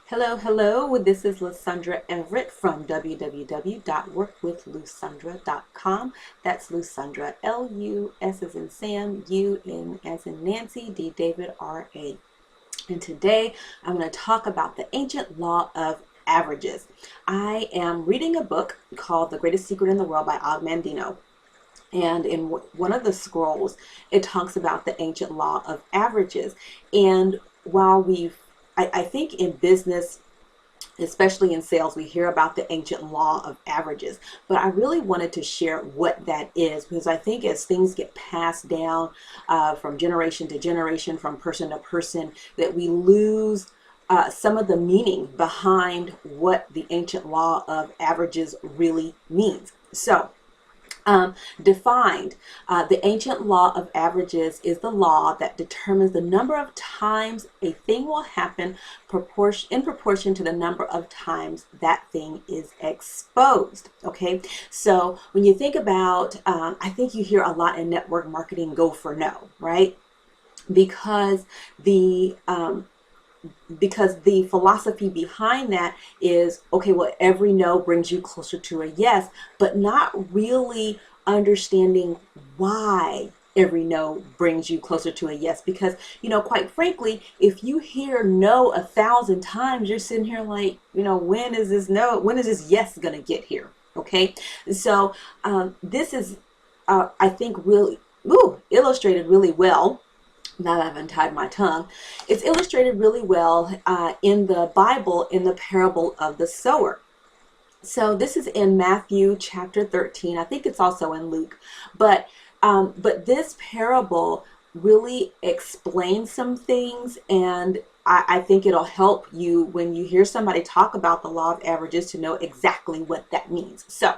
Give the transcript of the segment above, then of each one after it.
Hello, hello. This is Lusandra Everett from www.workwithlusandra.com. That's Lusandra, L-U-S as in Sam, U-N as in Nancy, D David, R-A. And today I'm going to talk about the ancient law of averages. I am reading a book called The Greatest Secret in the World by Og Mandino. And in one of the scrolls, it talks about the ancient law of averages. And while I think in business, especially in sales, we hear about the ancient law of averages, but I really wanted to share what that is, because I think as things get passed down from generation to generation, from person to person, that we lose some of the meaning behind what the ancient law of averages really means. So defined, the ancient law of averages is the law that determines the number of times a thing will happen in proportion to the number of times that thing is exposed. Okay, so when you think about, I think you hear a lot in network marketing, go for no, right? Because the philosophy behind that is, okay, well, every no brings you closer to a yes, but not really understanding why every no brings you closer to a yes. Because, quite frankly, if you hear no 1,000 times, you're sitting here like, when is this yes gonna get here? Okay, so this is I think really illustrated really well. Now that I've untied my tongue, it's illustrated really well in the Bible, in the parable of the sower. So this is in Matthew chapter 13. I think it's also in Luke, but this parable really explains some things, and I think it'll help you when you hear somebody talk about the law of averages to know exactly what that means. So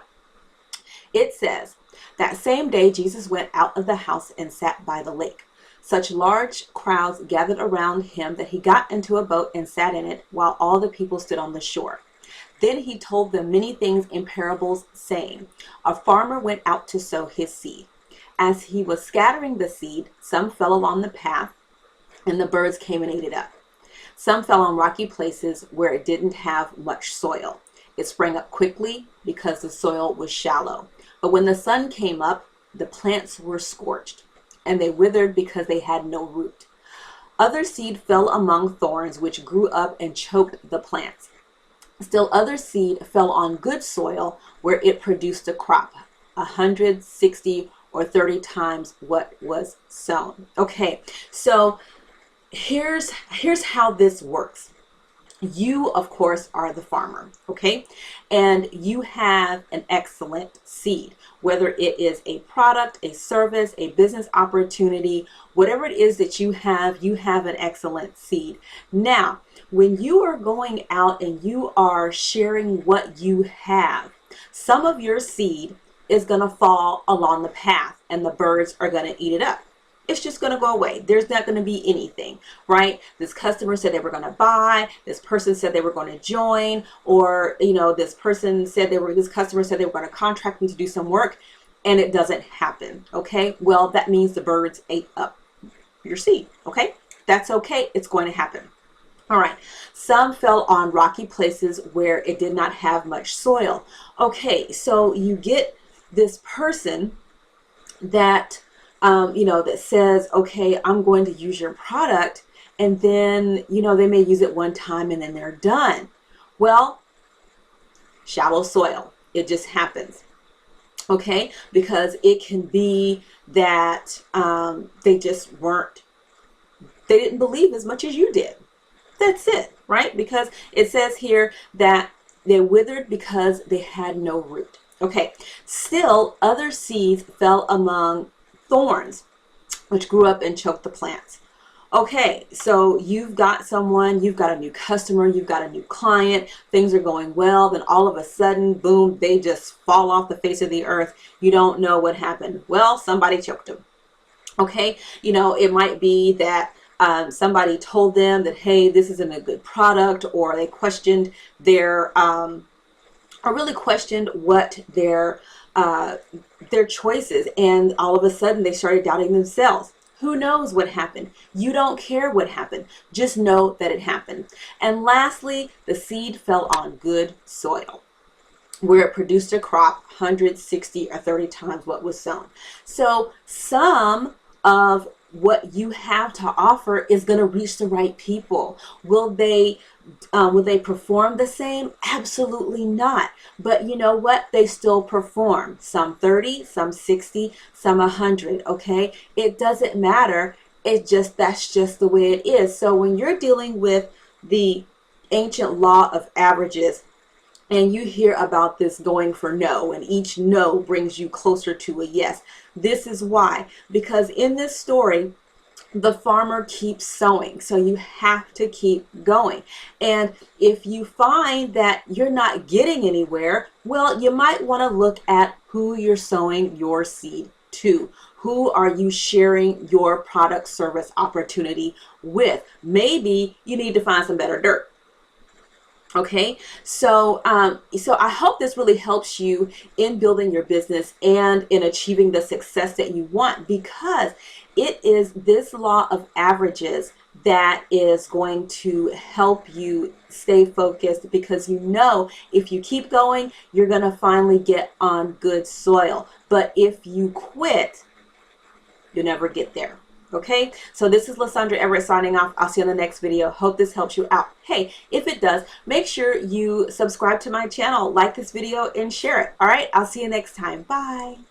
it says, that same day Jesus went out of the house and sat by the lake. Such large crowds gathered around him that he got into a boat and sat in it, while all the people stood on the shore. Then he told them many things in parables, saying, a farmer went out to sow his seed. As he was scattering the seed, some fell along the path, and the birds came and ate it up. Some fell on rocky places where it didn't have much soil. It sprang up quickly because the soil was shallow. But when the sun came up, the plants were scorched, and they withered because they had no root. Other seed fell among thorns, which grew up and choked the plants. Still other seed fell on good soil, where it produced a crop, 160 or 30 times what was sown. Okay, so here's how this works. You, of course, are the farmer, okay? And you have an excellent seed, whether it is a product, a service, a business opportunity, whatever it is that you have an excellent seed. Now, when you are going out and you are sharing what you have, some of your seed is going to fall along the path and the birds are going to eat it up. It's just going to go away. There's not going to be anything, right? This customer said they were going to buy, this person said they were going to join, or, this customer said they were going to contract me to do some work, and it doesn't happen. Okay. Well, that means the birds ate up your seed. Okay. That's okay. It's going to happen. All right. Some fell on rocky places where it did not have much soil. Okay. So you get this person that that says, okay, I'm going to use your product, and then, they may use it one time and then they're done. Well, shallow soil, it just happens. Okay, because it can be that they didn't believe as much as you did. That's it, right? Because it says here that they withered because they had no root. Okay, still other seeds fell among thorns, which grew up and choked the plants. Okay, so you've got a new customer, you've got a new client, things are going well, then all of a sudden, boom, they just fall off the face of the earth. You don't know what happened. Well, somebody choked them. Okay, it might be that somebody told them that, hey, this isn't a good product, or they questioned what their choices, and all of a sudden they started doubting themselves. Who knows what happened? You don't care what happened. Just know that it happened. And lastly, the seed fell on good soil, where it produced a crop 160 or 30 times what was sown. So some of what you have to offer is going to reach the right people. Will they perform the same? Absolutely not. But you know what? They still perform. Some 30, some 60, some 100. Okay, it doesn't matter. That's just the way it is. So when you're dealing with the ancient law of averages, and you hear about this going for no, and each no brings you closer to a yes. This is why. Because in this story, the farmer keeps sowing. So you have to keep going. And if you find that you're not getting anywhere, well, you might want to look at who you're sowing your seed to. Who are you sharing your product service opportunity with? Maybe you need to find some better dirt. Okay, so I hope this really helps you in building your business and in achieving the success that you want, because it is this law of averages that is going to help you stay focused, because you know if you keep going, you're going to finally get on good soil. But if you quit, you'll never get there. Okay, so this is Lysandra Everett signing off. I'll see you in the next video. Hope this helps you out. Hey, if it does, make sure you subscribe to my channel, like this video, and share it. All right, I'll see you next time. Bye.